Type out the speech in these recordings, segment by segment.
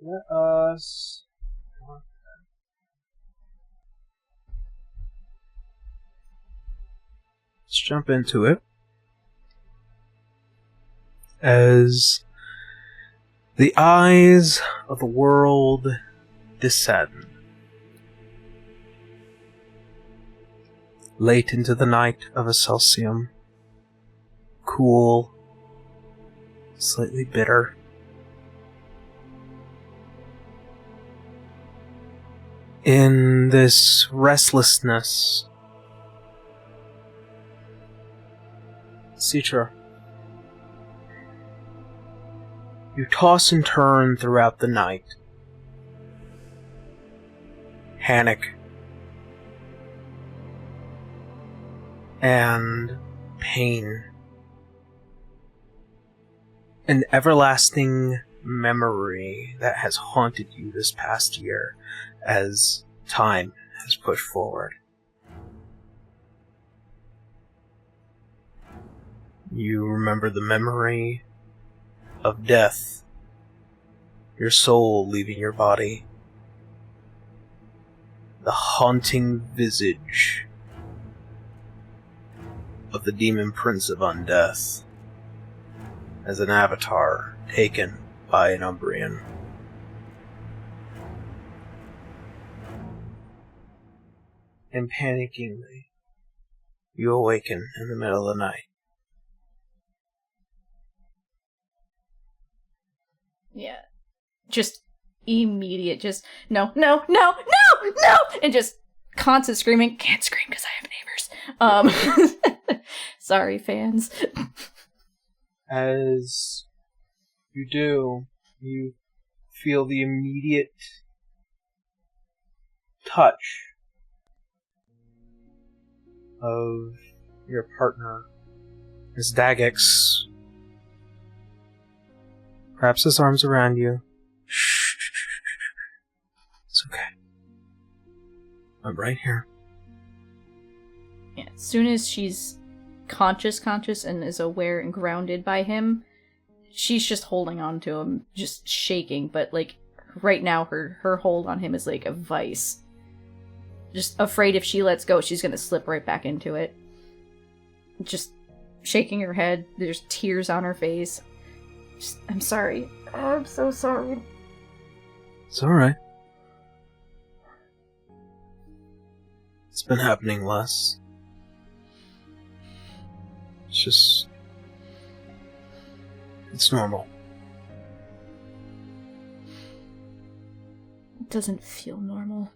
Let us... Let's jump into it. As the eyes of the world descend. Late into the night of Acelcium. Cool. Slightly bitter. In this restlessness, Citra, you toss and turn throughout the night. Panic and pain. An everlasting memory that has haunted you this past year as time has pushed forward. You remember the memory of death, your soul leaving your body, the haunting visage of the demon prince of undeath as an avatar taken by an Umbrian. And panickingly, you awaken in the middle of the night. Yeah. Just immediate, no, and just constant screaming. Can't scream because I have neighbors. Sorry, fans. As you do, you feel the immediate touch of your partner as Dagex wraps his arms around you. Shh. It's okay. I'm right here. Yeah, as soon as she's conscious and is aware and grounded by him, she's just holding on to him, just shaking, but like right now her hold on him is like a vice. Just afraid if she lets go, she's gonna slip right back into it. Just shaking her head, there's tears on her face. I'm sorry. I'm so sorry. It's alright. It's been happening less. It's just... it's normal. It doesn't feel normal.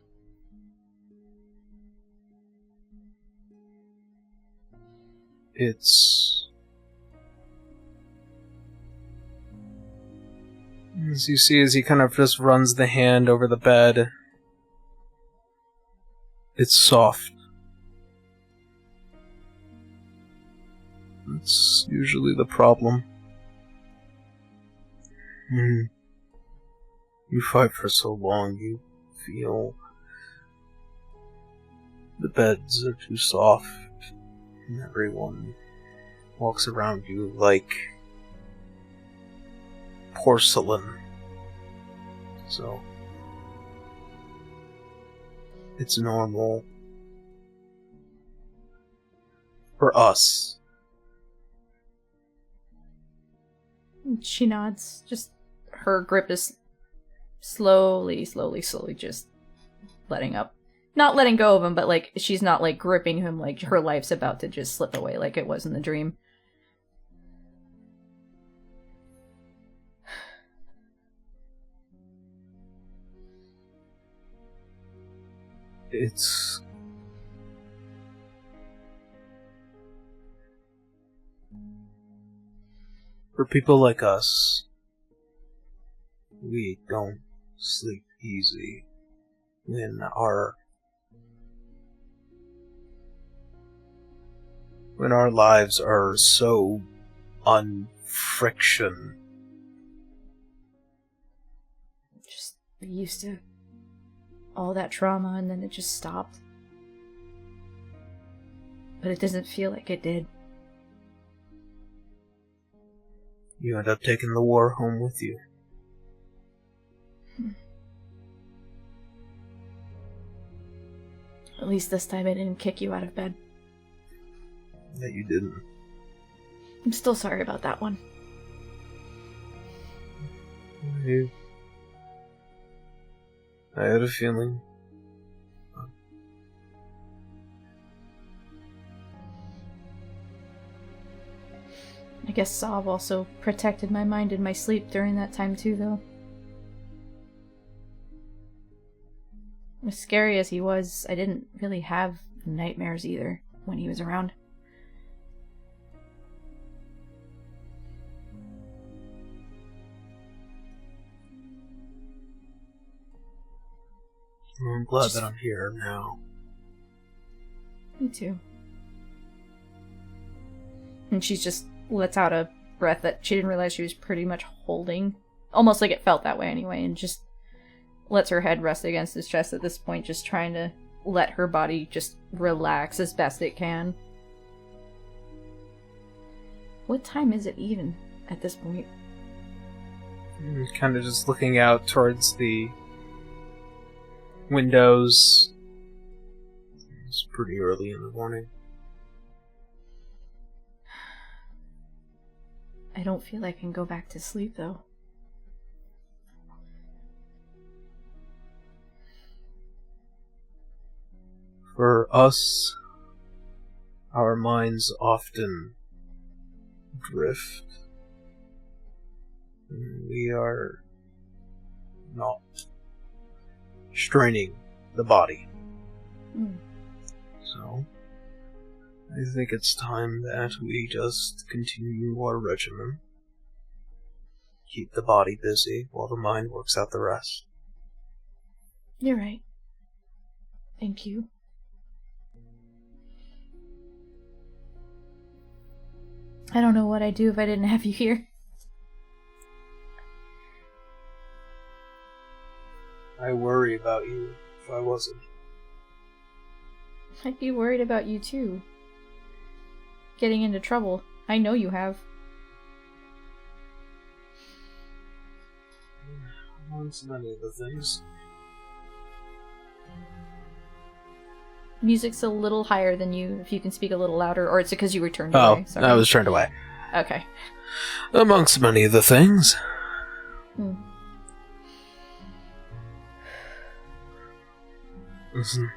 It's... as you see, as he kind of just runs the hand over the bed, it's soft. That's usually the problem. You fight for so long, you feel the beds are too soft, and everyone walks around you like porcelain. So it's normal for us. She nods. Just her grip is slowly just letting up. Not letting go of him, but like she's not like gripping him like her life's about to just slip away like it was in the dream. It's... for people like us, we don't sleep easy when our lives are so unfriction. Just used to all that trauma and then it just stopped. But it doesn't feel like it did. You end up taking the war home with you. At least this time I didn't kick you out of bed. Yeah, you didn't. I'm still sorry about that one. I had a feeling. I guess Sav also protected my mind in my sleep during that time too, though. As scary as he was, I didn't really have nightmares either when he was around. I'm glad that I'm here now. Me too. And she just lets out a breath that she didn't realize she was pretty much holding. Almost like it felt that way anyway, and just lets her head rest against his chest at this point, just trying to let her body just relax as best it can. What time is it even at this point? Kind of just looking out towards the windows. It's pretty early in the morning. I don't feel I can go back to sleep, though. For us, our minds often drift. We are not straining the body. So, I think it's time that we just continue our regimen. Keep the body busy while the mind works out the rest. You're right. Thank you. I don't know what I'd do if I didn't have you here. I worry about you if I wasn't. I'd be worried about you too. Getting into trouble. I know you have. Amongst many of the things. Music's a little higher than you, if you can speak a little louder, or it's because you were turned away. Sorry. I was turned away. Okay. Amongst many of the things. Listen.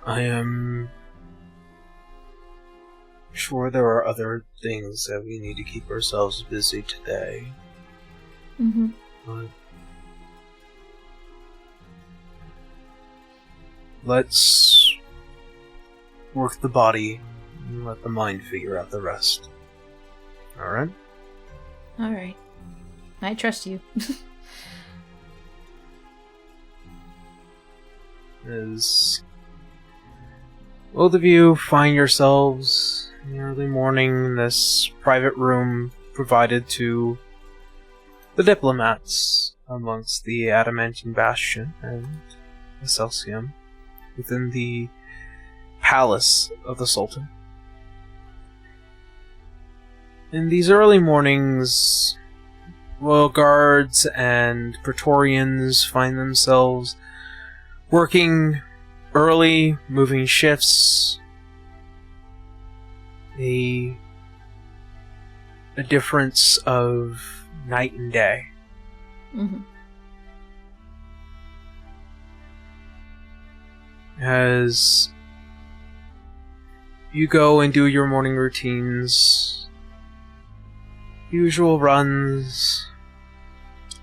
I am sure there are other things that we need to keep ourselves busy today. But let's work the body and let the mind figure out the rest. Alright? Alright. I trust you. As both of you find yourselves in the early morning in this private room provided to the diplomats amongst the Adamantine Bastion and Acelcium within the palace of the Sultan. In these early mornings, royal guards and praetorians find themselves working early, moving shifts, a difference of night and day. As you go and do your morning routines, usual runs,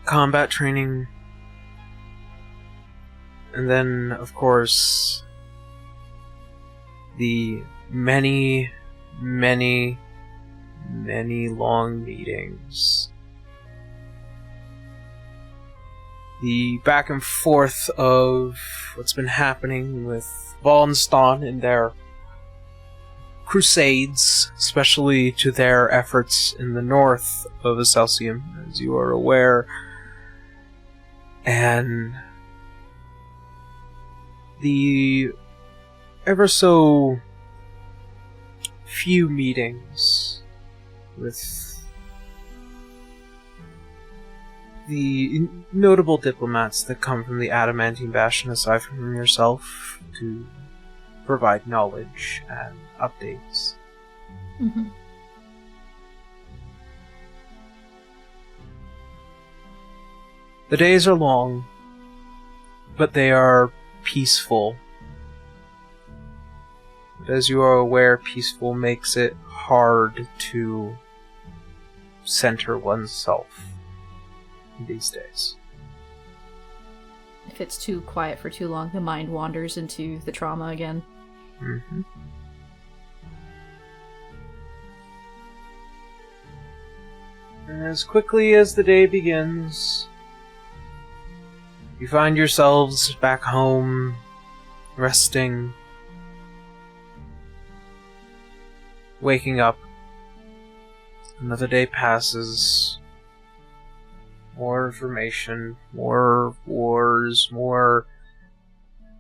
combat training, and then, of course, the many long meetings. The back and forth of what's been happening with Wallenstein and their crusades, especially to their efforts in the north of Acelcium, as you are aware, and the ever so few meetings with the notable diplomats that come from the Adamantine Bastion aside from yourself to provide knowledge and updates. Mm-hmm. The days are long, but they are peaceful. But as you are aware, peaceful makes it hard to center oneself these days. If it's too quiet for too long, the mind wanders into the trauma again. Mm-hmm. And as quickly as the day begins, you find yourselves back home, resting, waking up. Another day passes. More information, more wars, more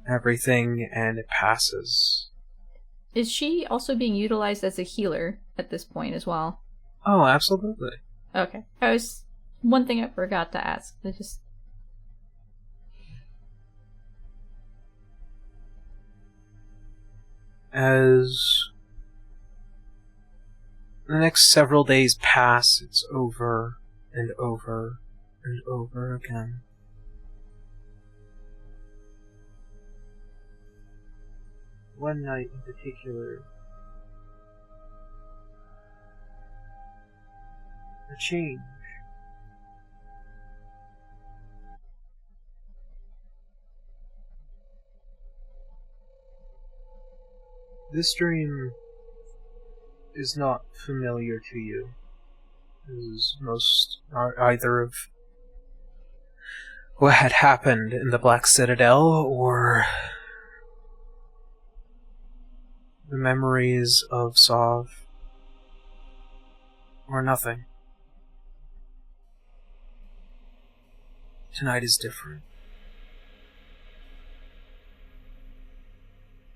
everything, and it passes. Is she also being utilized as a healer at this point as well? Oh, absolutely. Okay. One thing I forgot to ask. As the next several days pass, it's over and over and over again. One night in particular, a change. This dream is not familiar to you, as most are either of what had happened in the Black Citadel or the memories of Sov, or nothing. Tonight is different.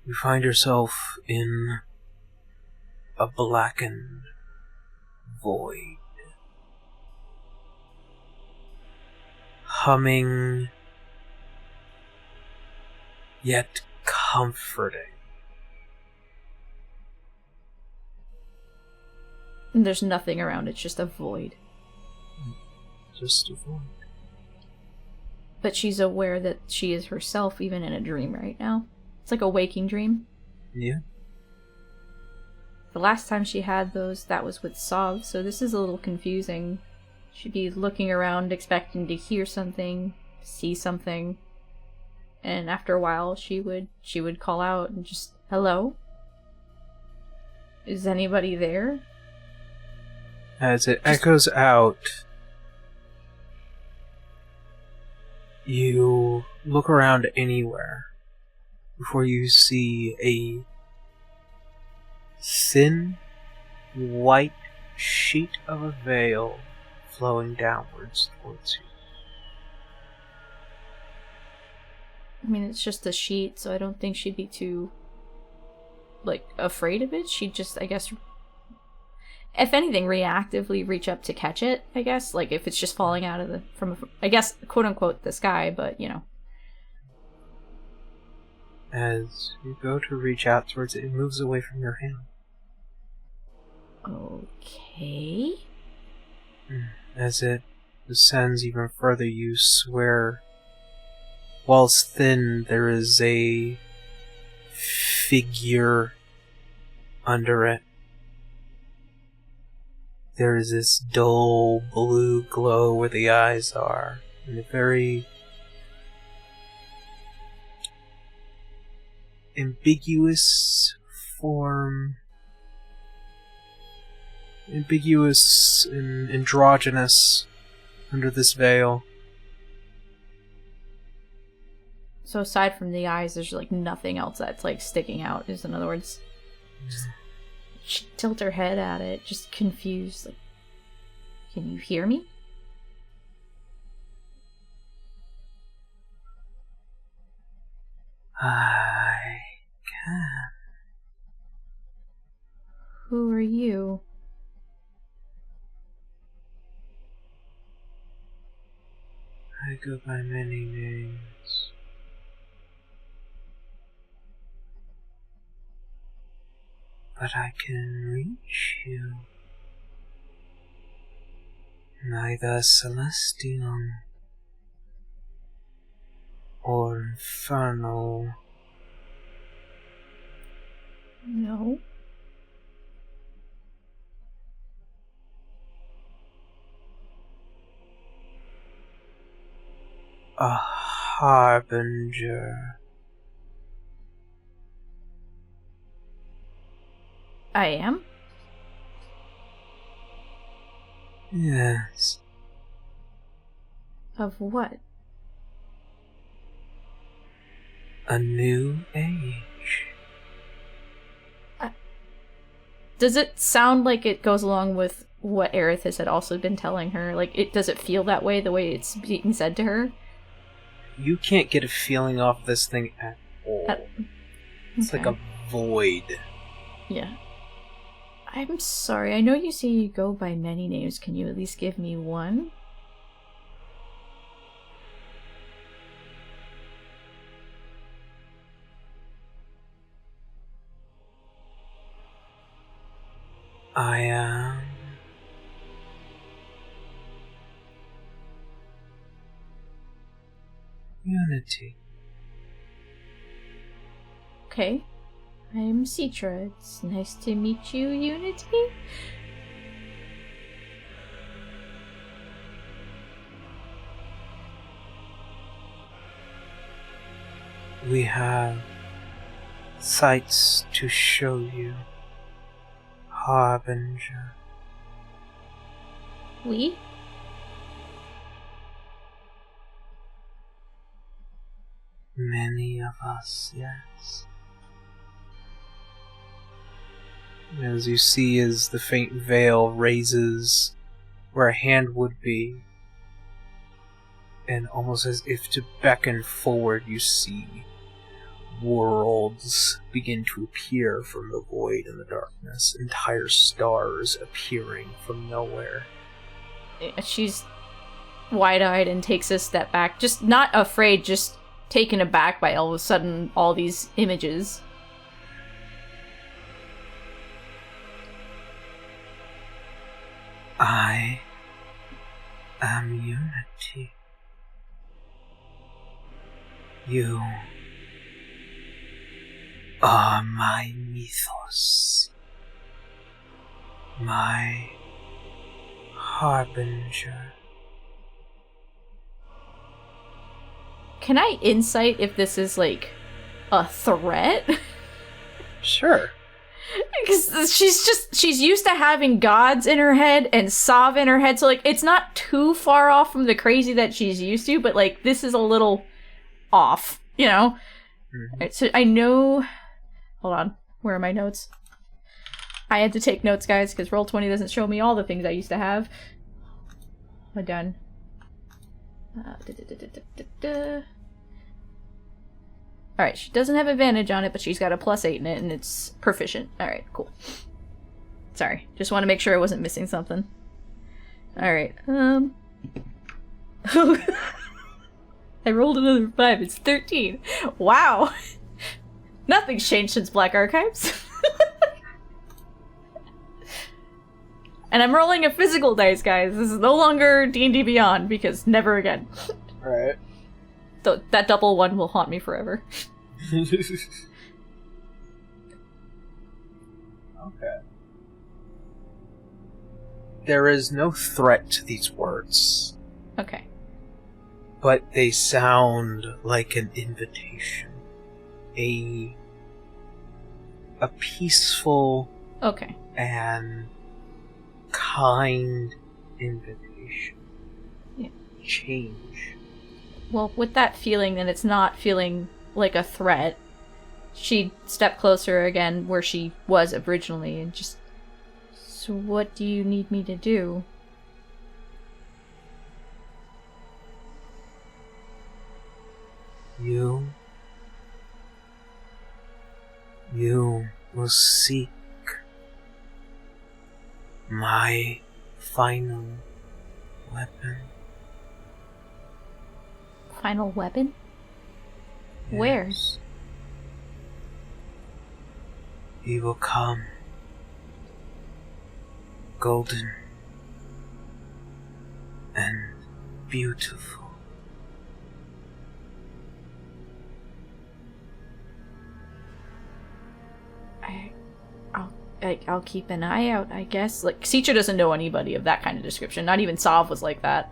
You find yourself in a blackened void. Humming, yet comforting. And there's nothing around, it's just a void. Just a void. But she's aware that she is herself even in a dream right now. It's like a waking dream. Yeah. The last time she had those, that was with Sov, so this is a little confusing. She'd be looking around expecting to hear something, see something, and after a while she would call out and just, "Hello? Is anybody there?" As it echoes out, you look around anywhere before you see a thin, white sheet of a veil flowing downwards towards you. I mean, it's just a sheet, so I don't think she'd be too, afraid of it. She'd just, I guess, if anything, reactively reach up to catch it, I guess. Like, if it's just falling out of I guess, quote-unquote, the sky, but, As you go to reach out towards it, it moves away from your hand. Okay. As it descends even further, you swear, whilst thin, there is a figure under it. There is this dull blue glow where the eyes are, and a very ambiguous form, ambiguous and androgynous under this veil. So aside from the eyes, there's nothing else that's sticking out, is in other words. Just tilt her head at it, just confused, can you hear me? I can. Who are you? I go by many names. But I can reach you. Neither Celestium or Infernal. No. A Harbinger. I am? Yes. Of what? A new age. Does it sound like it goes along with what Erithus had also been telling her? Like, does it feel that way, the way it's being said to her? You can't get a feeling off this thing at all. It's like a void. Yeah. I'm sorry, I know you say you go by many names. Can you at least give me one? I am Unity. Okay. I'm Citra. It's nice to meet you, Unity. We have sights to show you, Harbinger. We? Many of us, yes. As you see, as the faint veil raises where a hand would be, and almost as if to beckon forward, you see worlds begin to appear from the void and the darkness. Entire stars appearing from nowhere. She's wide-eyed and takes a step back, just not afraid, just taken aback by all of a sudden all these images. I am Unity. You are my mythos, my harbinger. Can I insight if this is, like, a threat? Sure. Because she's used to having gods in her head and Sav in her head, so, like, it's not too far off from the crazy that she's used to, but, like, this is a little off, you know? Mm-hmm. Alright, so I know... Hold on. Where are my notes? I had to take notes, guys, because Roll20 doesn't show me all the things I used to have. I'm done. Alright, she doesn't have advantage on it, but she's got a +8 in it, and it's proficient. Alright, cool. Sorry, just want to make sure I wasn't missing something. Alright, I rolled another 5, it's 13. Wow! Nothing's changed since Black Archives. And I'm rolling a physical dice, guys. This is no longer D&D Beyond, because never again. Right. That double one will haunt me forever. Okay. There is no threat to these words. Okay. But they sound like an invitation. A peaceful Okay. and kind invitation. Yeah. Change. Well, with that feeling, then it's not feeling like a threat. She'd step closer again where she was originally and just... So what do you need me to do? You will seek my final weapon. final weapon? Where? Yes. He will come. Golden. And beautiful. I'll keep an eye out, I guess. Like, Citra doesn't know anybody of that kind of description. Not even Sav was like that.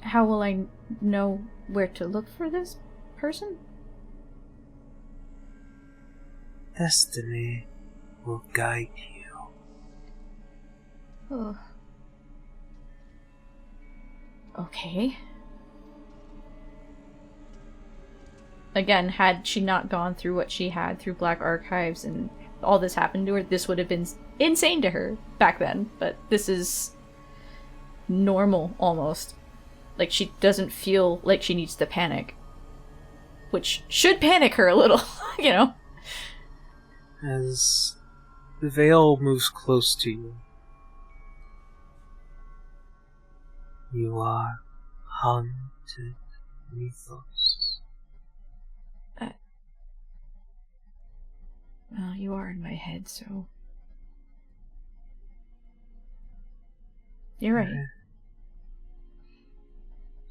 How will I know where to look for this person? Destiny will guide you. Oh. Okay. Again, had she not gone through what she had through Black Archives and all this happened to her, this would have been insane to her back then. But this is normal, almost. Like, she doesn't feel like she needs to panic. Which should panic her a little, you know? As the veil moves close to you, you are haunted mythos. Well, you are in my head, so... You're right.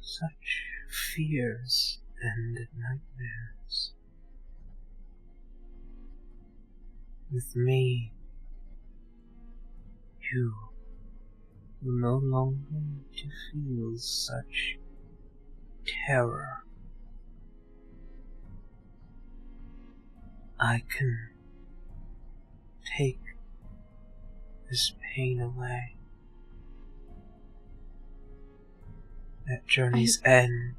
Such fears and nightmares. With me, you will no longer need to feel such terror. I can take this pain away. At journey's end.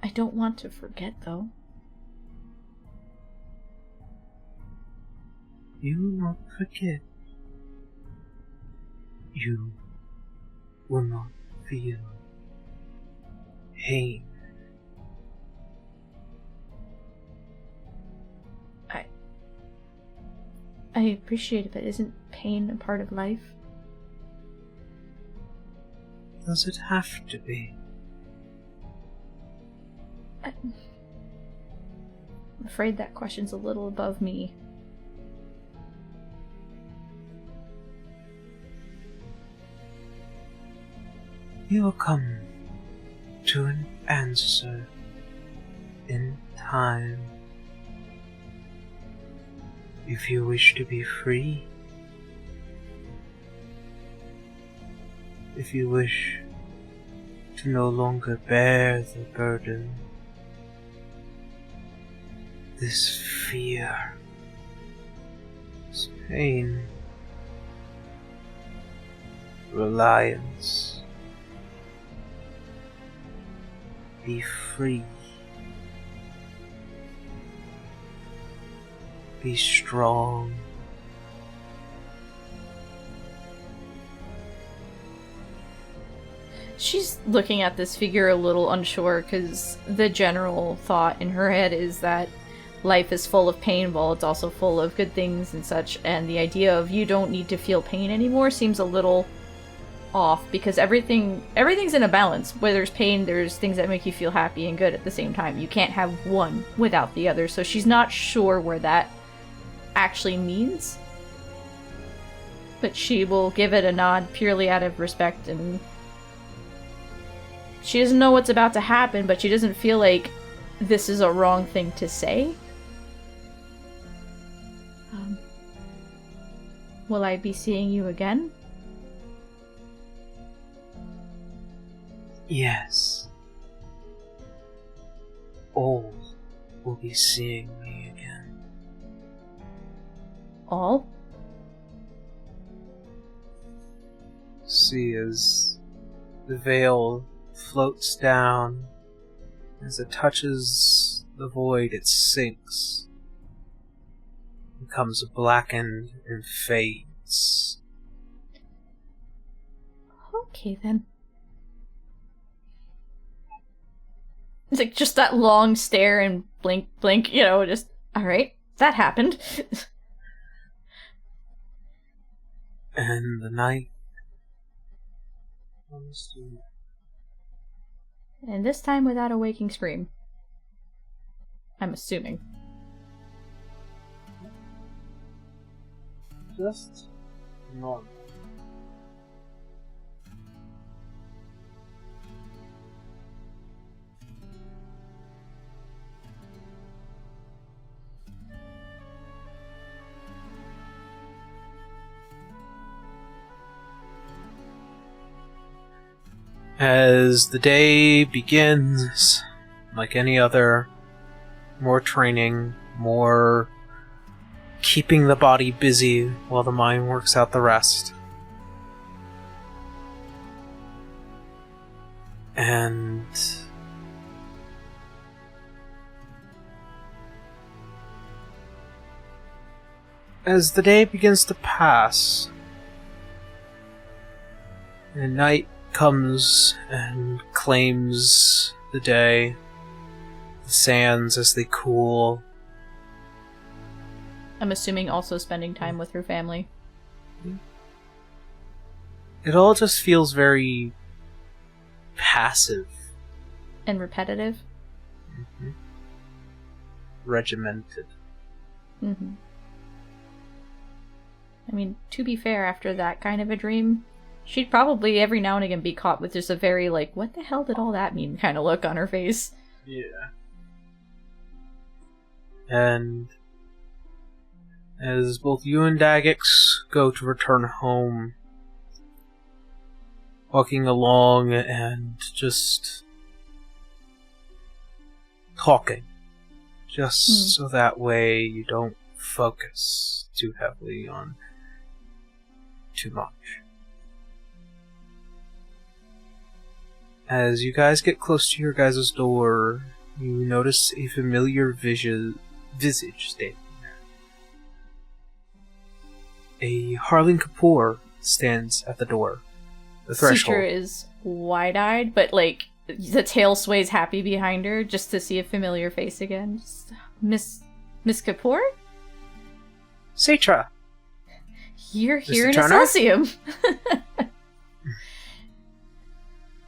I don't want to forget, though. You will not forget. You will not feel pain. I appreciate it, but isn't pain a part of life? Does it have to be? I'm afraid that question's a little above me. You will come to an answer in time. If you wish to be free, if you wish to no longer bear the burden, this fear, this pain, reliance, be free. Be strong. She's looking at this figure a little unsure, because the general thought in her head is that life is full of pain while it's also full of good things and such, and the idea of you don't need to feel pain anymore seems a little off, because everything's in a balance. Where there's pain, there's things that make you feel happy and good at the same time. You can't have one without the other, so she's not sure where that actually means, but she will give it a nod purely out of respect, and she doesn't know what's about to happen, but she doesn't feel like this is a wrong thing to say. Will I be seeing you again? Yes. All will be seeing me again. All? See as the veil floats down, as it touches the void, it sinks, becomes blackened and fades. Okay then. It's like just that long stare and blink, blink, just, alright, that happened. And the night comes to... And this time without a waking scream. I'm assuming. Just normal. As the day begins, like any other, more training, more keeping the body busy while the mind works out the rest. And as the day begins to pass, and night comes and claims the day, the sands as they cool. I'm assuming also spending time with her family. It all just feels very passive. And repetitive. Mm-hmm. Regimented. Mm-hmm. I mean, to be fair, after that kind of a dream, she'd probably every now and again be caught with just a very, like, what the hell did all that mean kind of look on her face. Yeah. And as both you and Daggix go to return home, walking along and just talking, just so that way you don't focus too heavily on too much. As you guys get close to your guys' door, you notice a familiar visage standing there. A Harlan Kapoor stands at the door. The threshold. Citra is wide-eyed, but, like, the tail sways happy behind her just to see a familiar face again. Just, Miss Kapoor? Citra! You're here in Turner? Acelcium!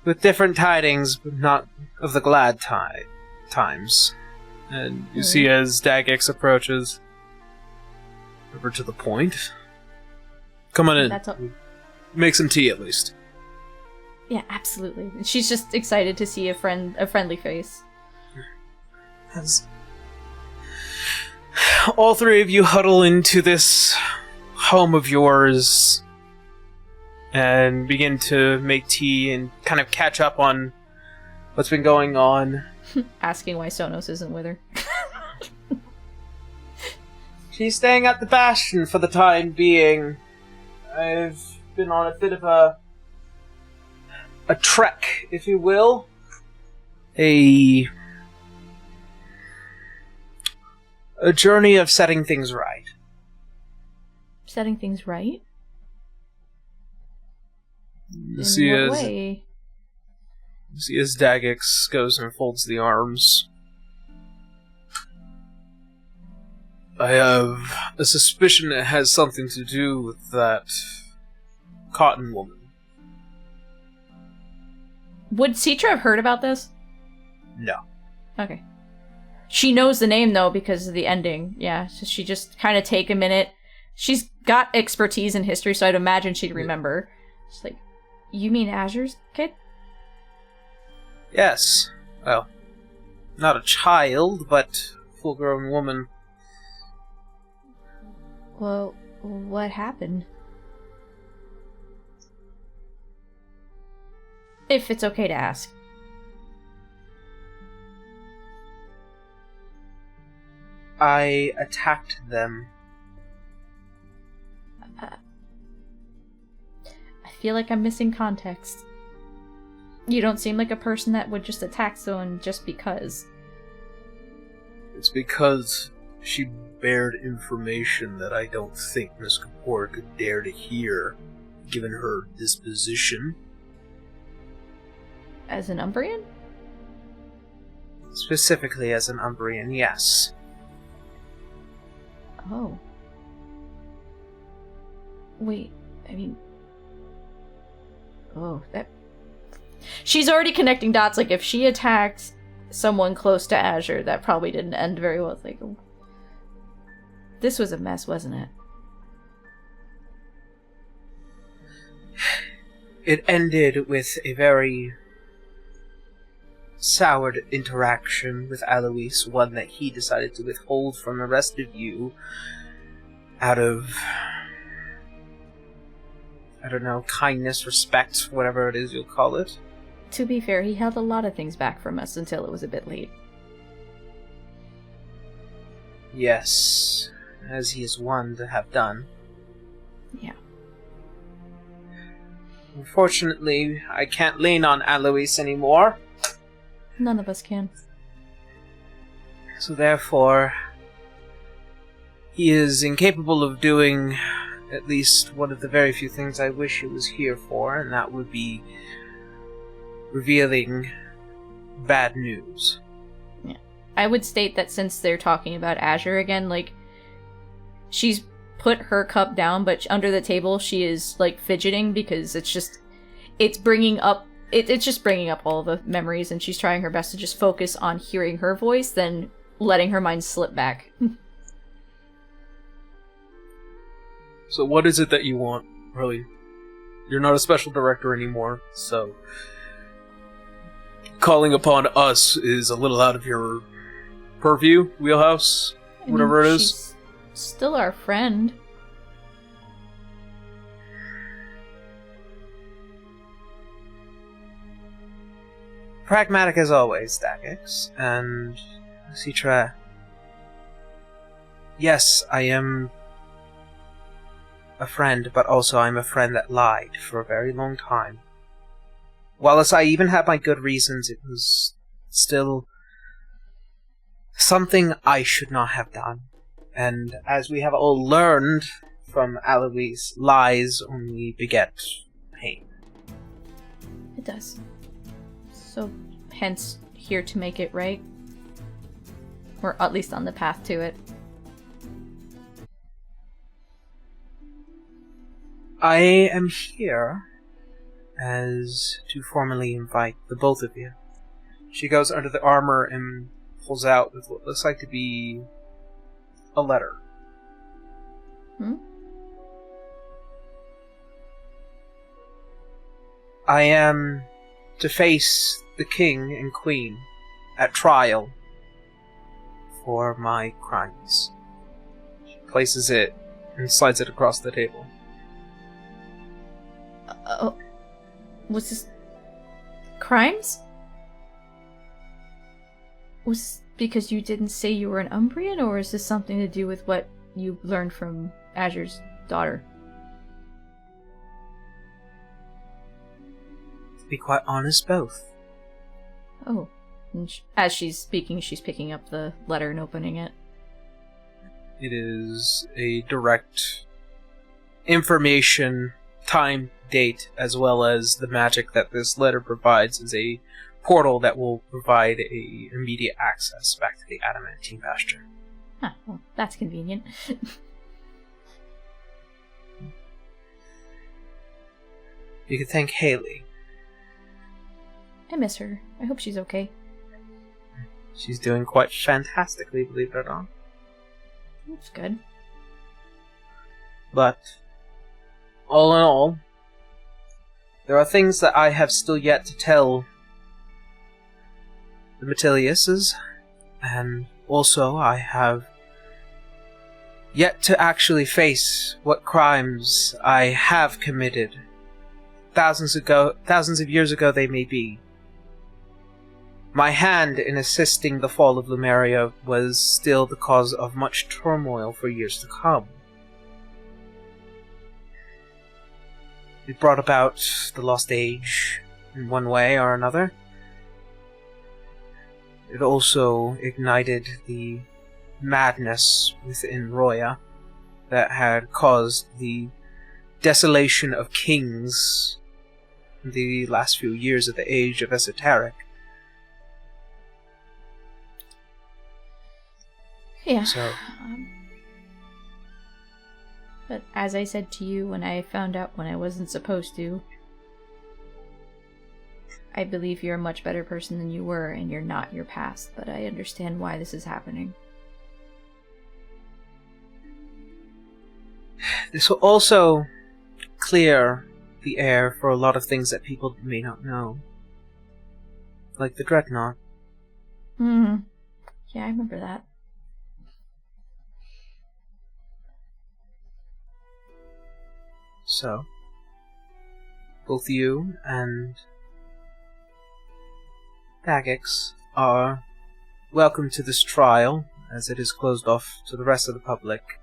With different tidings, but not of the glad times. And you see as Daggix approaches, over to the point. Come on in. That's all. Make some tea at least. Yeah, absolutely. She's just excited to see a friendly face. As all three of you huddle into this home of yours and begin to make tea and kind of catch up on what's been going on. Asking why Sonos isn't with her. She's staying at the Bastion for the time being. I've been on a bit of a trek, if you will. A journey of setting things right. Setting things right? You see In what as way? you see as Daggix goes and folds the arms. I have a suspicion it has something to do with that cotton woman. Would Citra have heard about this? No. Okay. She knows the name, though, because of the ending. Yeah, so she just kind of take a minute. She's got expertise in history, so I'd imagine she'd remember. She's like, you mean Azure's kid? Yes. Well, not a child, but a full-grown woman. Well, what happened? If it's okay to ask. I attacked them. I feel like I'm missing context. You don't seem like a person that would just attack someone just because. It's because she bared information that I don't think Miss Kapoor could dare to hear, given her disposition. As an Umbrian? Specifically as an Umbrian, yes. Oh. Wait, I mean... Oh, that... She's already connecting dots. Like, if she attacked someone close to Azure, that probably didn't end very well. It's like... This was a mess, wasn't it? It ended with a very soured interaction with Alois, one that he decided to withhold from the rest of you out of, I don't know, kindness, respect, whatever it is you'll call it. To be fair, he held a lot of things back from us until it was a bit late. Yes, as he is one to have done. Yeah. Unfortunately, I can't lean on Alois anymore. None of us can. So therefore, he is incapable of doing at least one of the very few things I wish he was here for, and that would be revealing bad news. Yeah. I would state that since they're talking about Azure again, like, she's put her cup down, but under the table she is, like, fidgeting because it's just bringing up all the memories, and she's trying her best to just focus on hearing her voice, then letting her mind slip back. So what is it that you want, really? You're not a special director anymore, so calling upon us is a little out of your purview, wheelhouse, whatever it is. She's still our friend. Pragmatic as always, Dagex, and Citra. Yes, I am a friend, but also I'm a friend that lied for a very long time. Whilst I even had my good reasons, it was still something I should not have done. And as we have all learned from Alois, lies only beget pain. It does. So, hence, here to make it right. Or at least on the path to it. I am here as to formally invite the both of you. She goes under the armor and pulls out what looks like to be a letter. I am to face the king and queen at trial for my crimes. She places it and slides it across the table. Was this crimes? Was this because you didn't say you were an Umbrian, or is this something to do with what you learned from Azure's daughter? To be quite honest, both. Oh. And as she's speaking, she's picking up the letter and opening it. It is a direct information, time, date, as well as the magic that this letter provides is a portal that will provide a immediate access back to the Adamantine Bastion. Huh, well, that's convenient. You can thank Haley. I miss her. I hope she's okay. She's doing quite fantastically, believe it or not. That's good. But, all in all, there are things that I have still yet to tell the Metiliuses, and also I have yet to actually face what crimes I have committed. Thousands of years ago they may be. My hand in assisting the fall of Lumeria was still the cause of much turmoil for years to come. It brought about the Lost Age in one way or another. It also ignited the madness within Roya that had caused the desolation of kings in the last few years of the Age of Esoteric. Yeah. So, But as I said to you when I found out when I wasn't supposed to, I believe you're a much better person than you were, and you're not your past, but I understand why this is happening. This will also clear the air for a lot of things that people may not know. Like the Dreadnought. Hmm. Yeah, I remember that. So, both you and Dagix are welcome to this trial, as it is closed off to the rest of the public.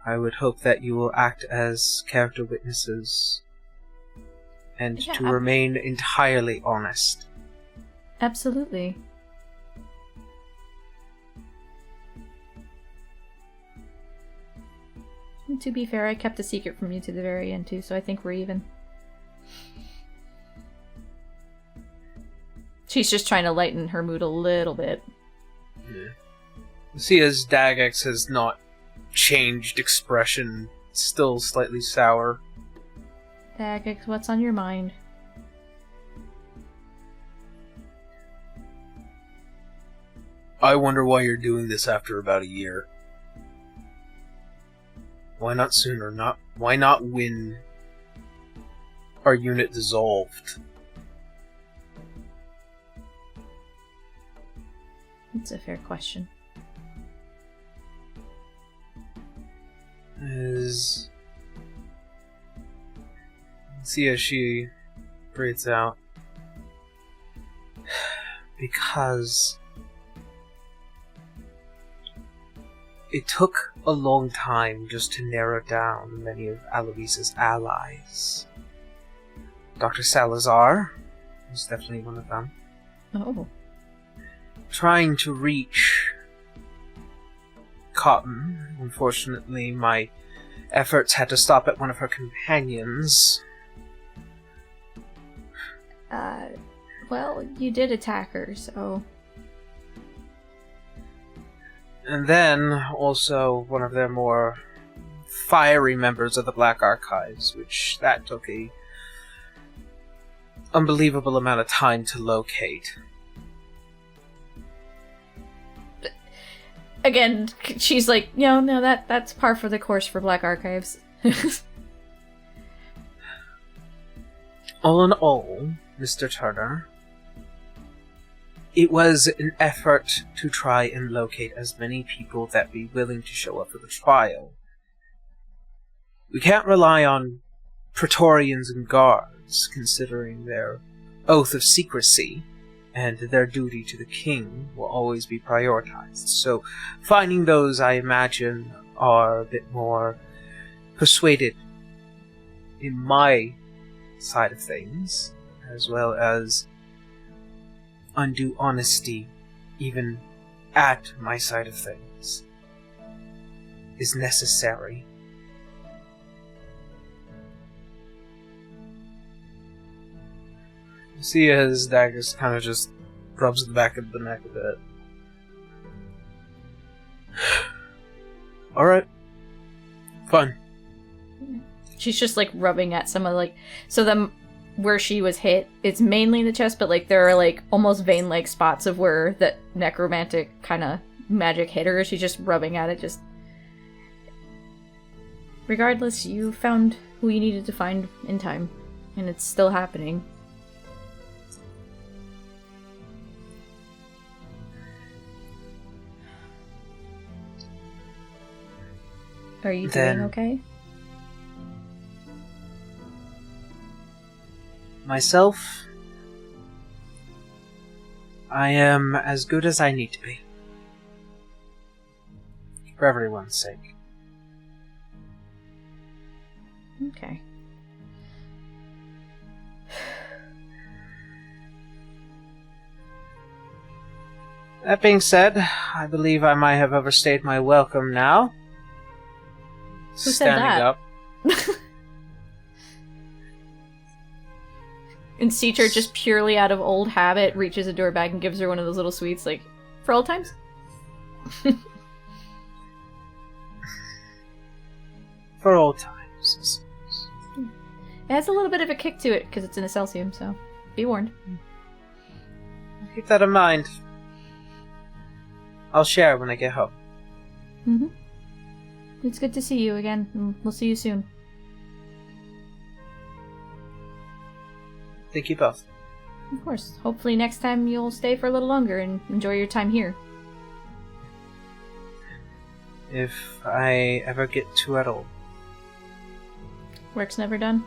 I would hope that you will act as character witnesses and to remain entirely honest. Absolutely. And to be fair, I kept a secret from you to the very end too, so I think we're even. She's just trying to lighten her mood a little bit. Yeah. See, as Dagix has not changed expression, still slightly sour. Dagix, what's on your mind? I wonder why you're doing this after about a year. Why not sooner? Why not when our unit dissolved? It's a fair question. See as she breathes out. Because it took a long time just to narrow down many of Aloise's allies. Dr. Salazar was definitely one of them. Oh. Trying to reach Cotton. Unfortunately, my efforts had to stop at one of her companions. Well, you did attack her, so... And then, also, one of their more fiery members of the Black Archives, which that took a unbelievable amount of time to locate. Again, she's like, no, that's par for the course for Black Archives. All in all, Mr. Turner, it was an effort to try and locate as many people that be willing to show up for the trial. We can't rely on Praetorians and guards, considering their oath of secrecy, and their duty to the king will always be prioritized. So finding those, I imagine, are a bit more persuaded in my side of things, as well as undue honesty, even at my side of things, is necessary. You see as Daggers kind of just rubs the back of the neck a bit. Alright. Fun. She's just like rubbing at some of where she was hit, it's mainly in the chest, but like there are like almost vein-like spots of where that necromantic kind of magic hit her. She's just rubbing at it, just... Regardless, you found who you needed to find in time, and it's still happening. Are you doing okay? Myself, I am as good as I need to be. For everyone's sake. Okay. That being said, I believe I might have overstayed my welcome now. Who said Standing that? up. And Citra, just purely out of old habit, reaches a door bag and gives her one of those little sweets, like, for old times? For old times. It has a little bit of a kick to it because it's an Acelcium, so be warned. Keep that in mind. I'll share when I get home. Mm-hmm. It's good to see you again, and we'll see you soon. Thank you both. Of course. Hopefully next time you'll stay for a little longer and enjoy your time here. If I ever get too old. Work's never done.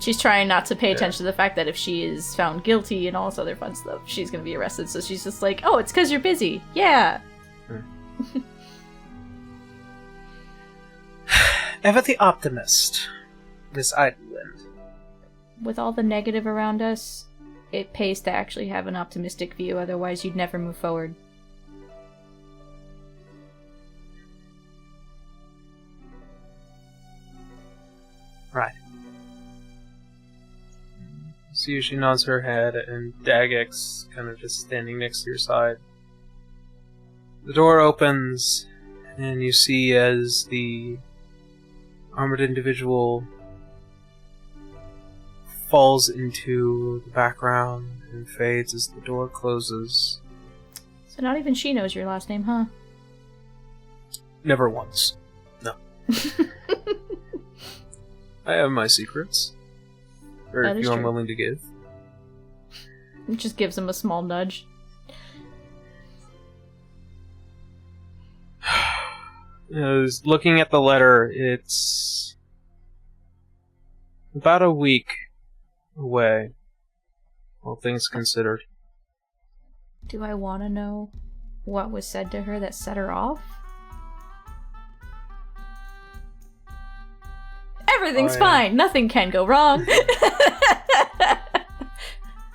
She's trying not to pay attention to the fact that if she is found guilty and all this other fun stuff, she's gonna be arrested, so she's just like, oh, it's because you're busy. Yeah! Ever the optimist, Miss Idlewind. With all the negative around us, it pays to actually have an optimistic view, otherwise you'd never move forward. Right. So she nods her head, and Dagex kind of just standing next to your side. The door opens, and you see as the armored individual falls into the background and fades as the door closes. So not even she knows your last name, huh? Never once. No. I have my secrets. Very few I'm willing to give. It just gives him a small nudge. Looking at the letter, it's about a week away, all things considered. Do I want to know what was said to her that set her off? Everything's fine. Nothing can go wrong.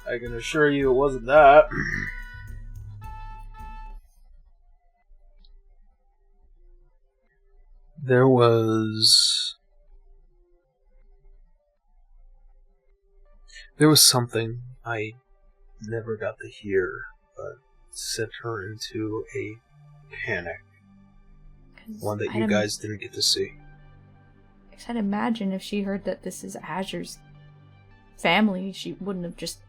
I can assure you it wasn't that. There was something I never got to hear, but sent her into a panic. One that you guys didn't get to see. I'd imagine if she heard that this is Azure's family, she wouldn't have just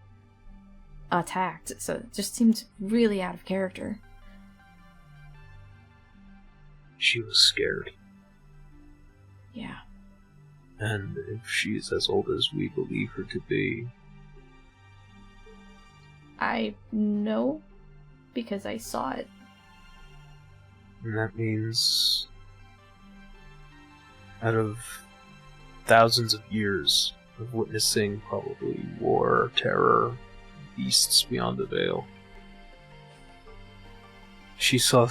attacked. So it just seems really out of character. She was scared. Yeah. And if she's as old as we believe her to be... I know, because I saw it. And that means... out of thousands of years of witnessing probably war, terror, beasts beyond the veil. She saw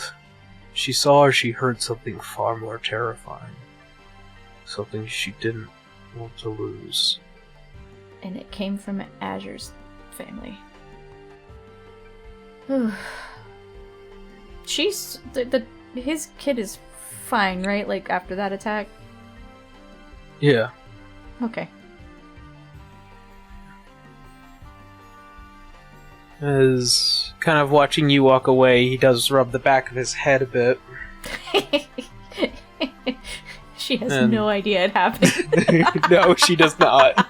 or she heard something far more terrifying. Something she didn't want to lose. And it came from Azure's family. His kid is fine, right? Like, after that attack? Yeah. Okay. As kind of watching you walk away, he does rub the back of his head a bit. She has no idea it happened. No, she does not.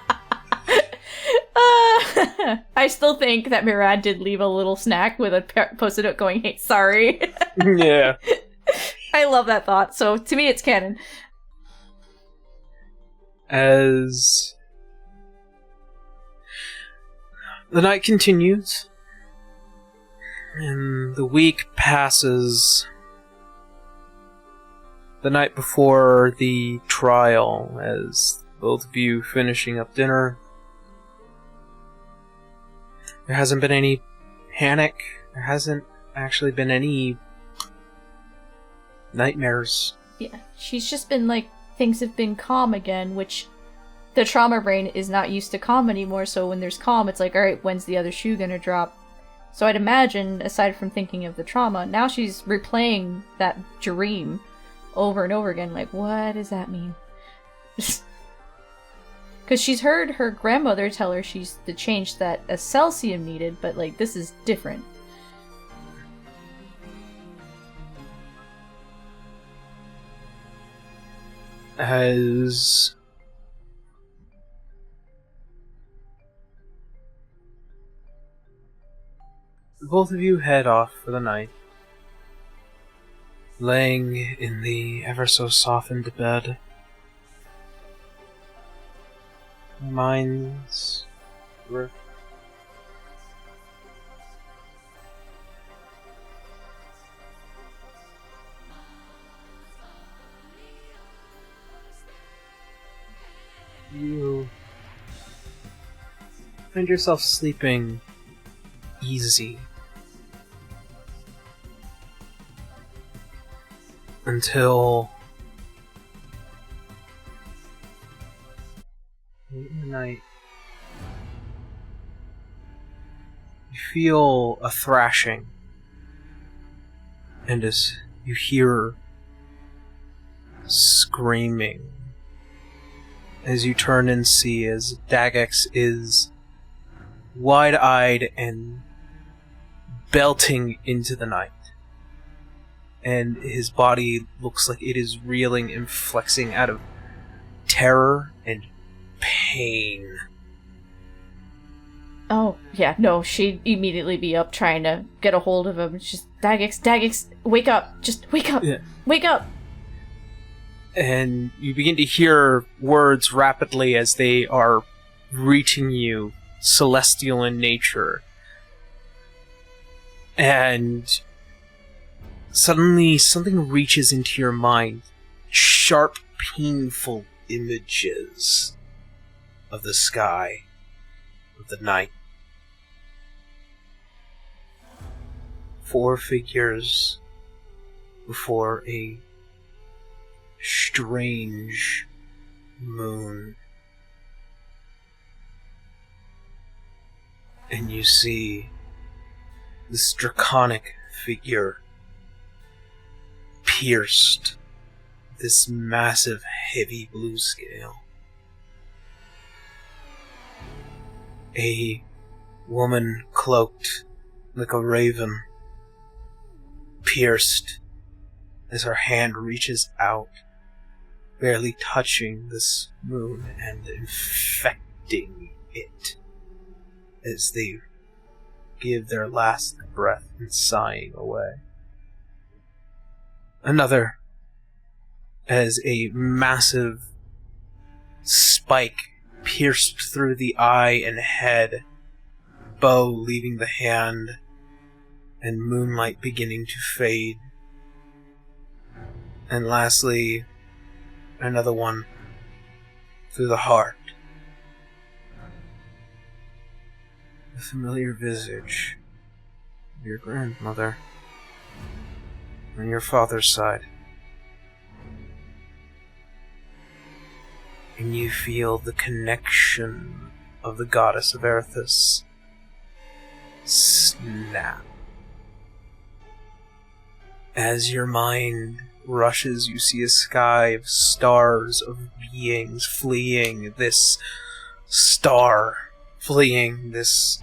I still think that Mirad did leave a little snack with a post-it note going, hey, sorry. Yeah. I love that thought, so to me it's canon. As the night continues, and the week passes, the night before the trial, as both of you finishing up dinner, there hasn't been any panic, there hasn't actually been any nightmares. Yeah, she's just been like, things have been calm again, which the trauma brain is not used to calm anymore, so when there's calm, it's like, alright, when's the other shoe gonna drop? So I'd imagine, aside from thinking of the trauma, now she's replaying that dream over and over again, like, what does that mean? Because she's heard her grandmother tell her she's the change that Acelcium needed, but, like, this is different. as both of you head off for the night, laying in the ever so softened bed, minds drift. You find yourself sleeping easy until late in the night. You feel a thrashing, and as you hear screaming, as you turn and see as Dagex is wide-eyed and belting into the night. And his body looks like it is reeling and flexing out of terror and pain. Oh, yeah, no, she'd immediately be up trying to get a hold of him. It's just, Dagex, wake up! Just wake up! Yeah. Wake up! And you begin to hear words rapidly as they are reaching you, celestial in nature. And suddenly something reaches into your mind. Sharp, painful images of the sky, of the night. 4 figures before a strange moon. And you see this draconic figure pierced this massive heavy blue scale. A woman cloaked like a raven, pierced as her hand reaches out, barely touching this moon and infecting it as they give their last breath and sighing away. Another, as a massive spike pierced through the eye and head, bow leaving the hand, and moonlight beginning to fade. And lastly, another one through the heart. The familiar visage of your grandmother on your father's side. And you feel the connection of the goddess of Erithus snap. As your mind rushes, you see a sky of stars, of beings fleeing this star, fleeing this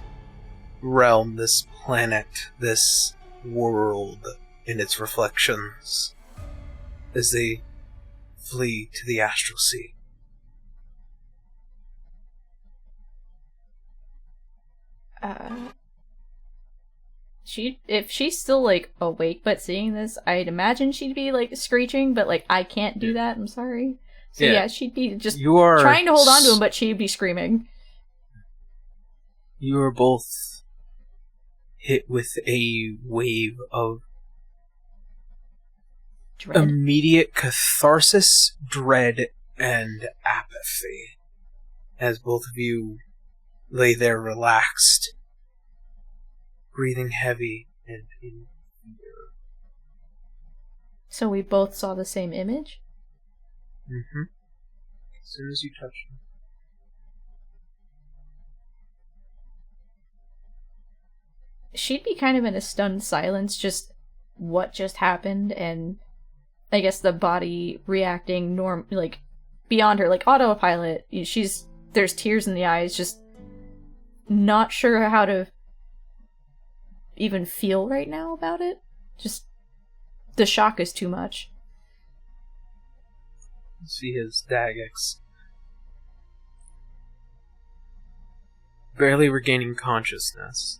realm, this planet, this world and its reflections, as they flee to the astral sea. If she's still, like, awake but seeing this, I'd imagine she'd be, like, screeching, but, like, I can't do that, I'm sorry. So yeah, she'd be just trying to hold on to him, but she'd be screaming. You are both hit with a wave of dread. Immediate catharsis, dread, and apathy, as both of you lay there relaxed, breathing heavy and in fear. So we both saw the same image? Mm-hmm. As soon as you touched him. She'd be kind of in a stunned silence, just what just happened, and I guess the body reacting like beyond her, like autopilot. There's tears in the eyes, just not sure how to even feel right now about it. Just the shock is too much. You see his Dagex barely regaining consciousness.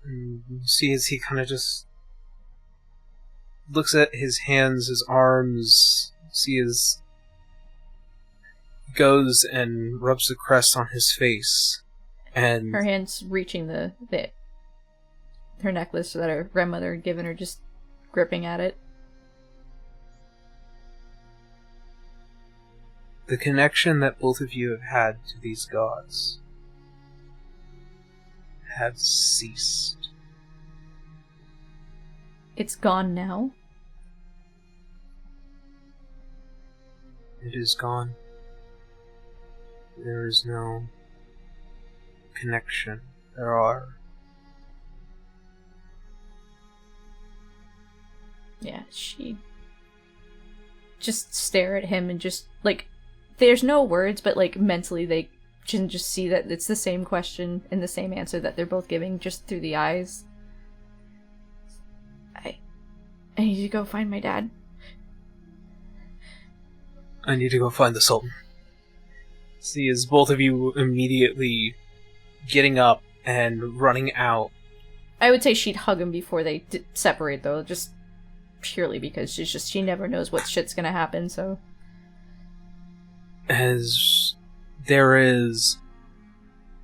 And you see as he kind of just looks at his hands, his arms, see his goes and rubs the crest on his face, and her hand's reaching the her necklace that her grandmother had given her, just gripping at it. The connection that both of you have had to these gods have ceased. It's gone now? It is gone. There is no connection. There are. Yeah, she just stare at him and just, like, there's no words, but, like, mentally they can just see that it's the same question and the same answer that they're both giving just through the eyes. I need to go find my dad. I need to go find the Sultan. See, as both of you immediately getting up and running out. I would say she'd hug him before they separate, though, just purely because she never knows what shit's gonna happen, so. As there is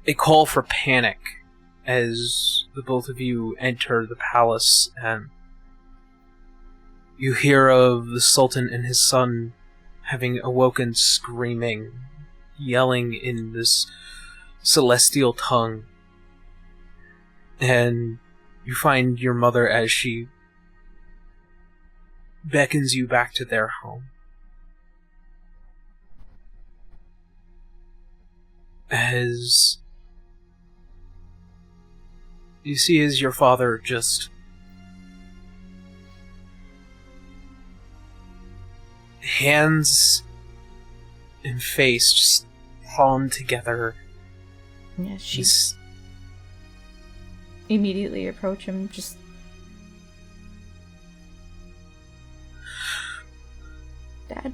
a call for panic as the both of you enter the palace, and you hear of the Sultan and his son having awoken screaming, yelling in this celestial tongue. And you find your mother as she beckons you back to their home. As you see as your father just hands and face just palmed together. Yeah, she's immediately approach him, just Dad.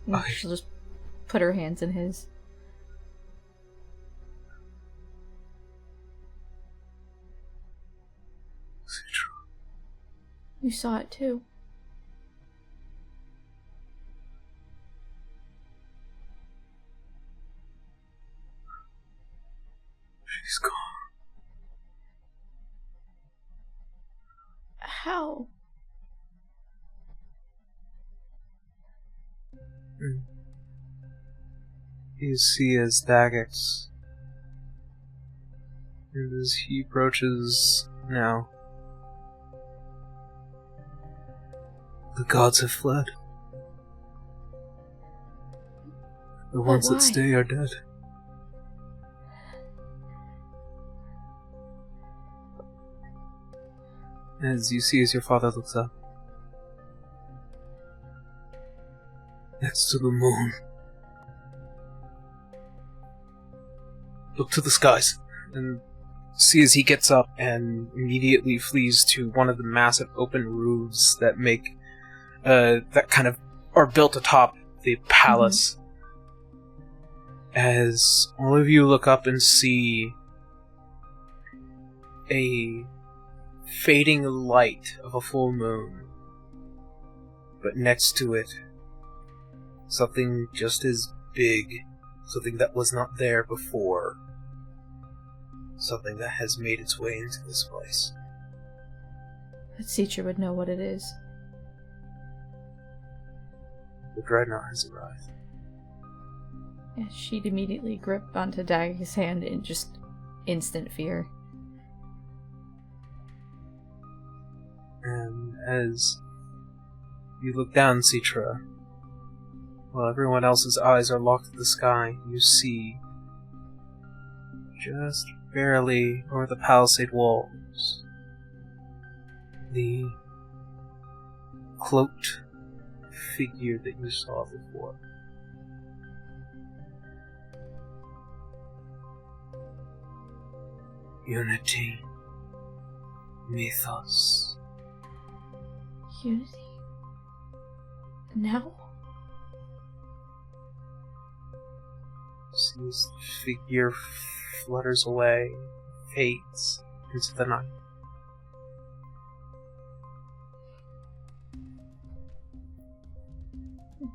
And she'll just put her hands in his. Citra. You saw it too. She's gone. How? You see as Dagex, and as he approaches now, the gods have fled. The ones that why? stay are dead. As you see as your father looks up. Next to the moon. Look to the skies. And see as he gets up and immediately flees to one of the massive open roofs that make that kind of are built atop the palace. As all of you look up and see a fading light of a full moon, but next to it, something just as big, something that was not there before, something that has made its way into this place. But Citra would know what it is. The dreadnought has arrived. Yeah, she'd immediately grip onto Dag's hand in just instant fear. And as you look down, Citra, while everyone else's eyes are locked to the sky, you see, just barely over the palisade walls, the cloaked figure that you saw before. Unity. Mythos. Unity? Now? Sees the figure flutters away, fades into the night.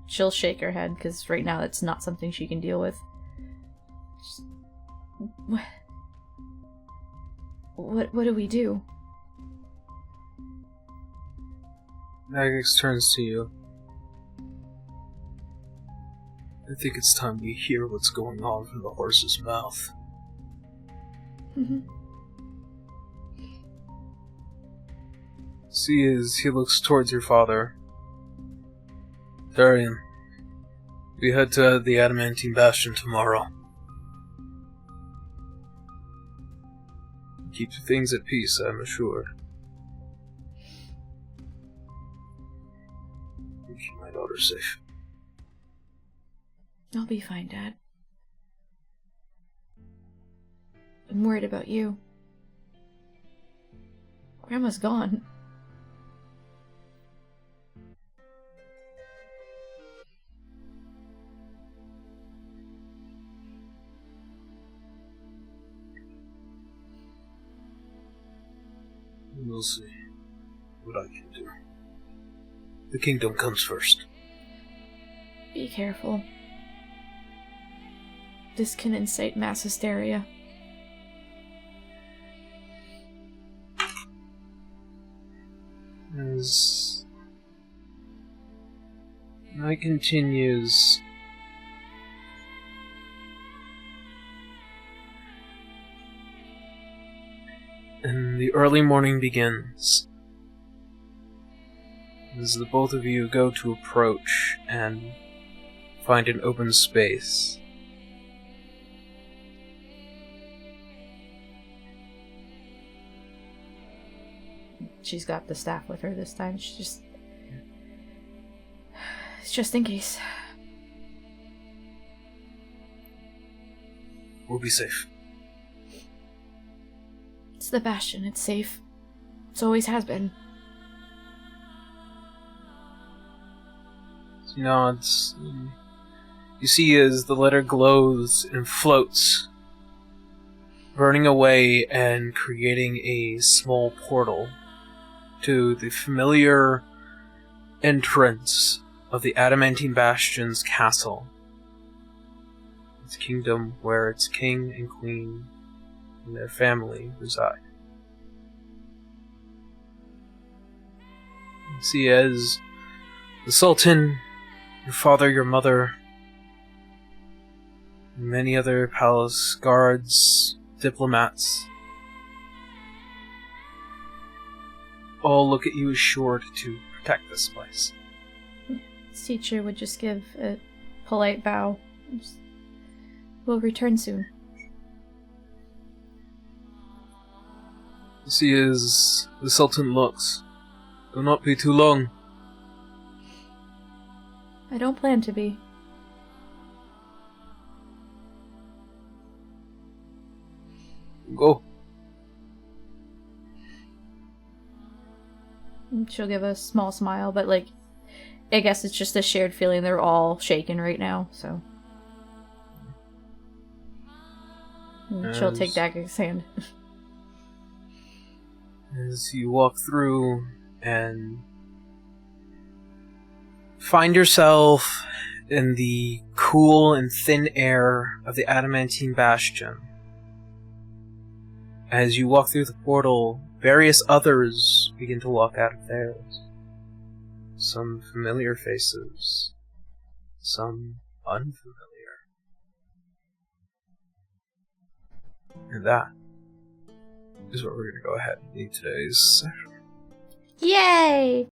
She'll shake her head, because right now that's not something she can deal with. Just... What do we do? Nagax turns to you. I think it's time we hear what's going on from the horse's mouth. See as he looks towards your father. Darian, we head to the Adamantine Bastion tomorrow. Keep things at peace, I'm assured. Keep my daughter safe. I'll be fine, Dad. I'm worried about you. Grandma's gone. We'll see what I can do. The kingdom comes first. Be careful. This can incite mass hysteria. As night continues, and the early morning begins, as the both of you go to approach and find an open space. She's got the staff with her this time. It's just in case. We'll be safe. It's the Bastion. It's safe. It always has been. She nods. You see as the letter glows and floats, burning away and creating a small portal to the familiar entrance of the Adamantine Bastion's castle. Its kingdom where its king and queen and their family reside. You see as the Sultan, your father, your mother, and many other palace guards, diplomats, all look at you assured to protect this place. Citra would just give a polite bow. We'll return soon. You see as the Sultan looks. Will not be too long. I don't plan to be. Go. She'll give a small smile, but like, I guess it's just a shared feeling. They're all shaken right now, so. And she'll take Dagger's hand. As you walk through and find yourself in the cool and thin air of the Adamantine Bastion. As you walk through the portal, various others begin to walk out of theirs. Some familiar faces, some unfamiliar. And that is what we're going to go ahead and do today's session. Yay!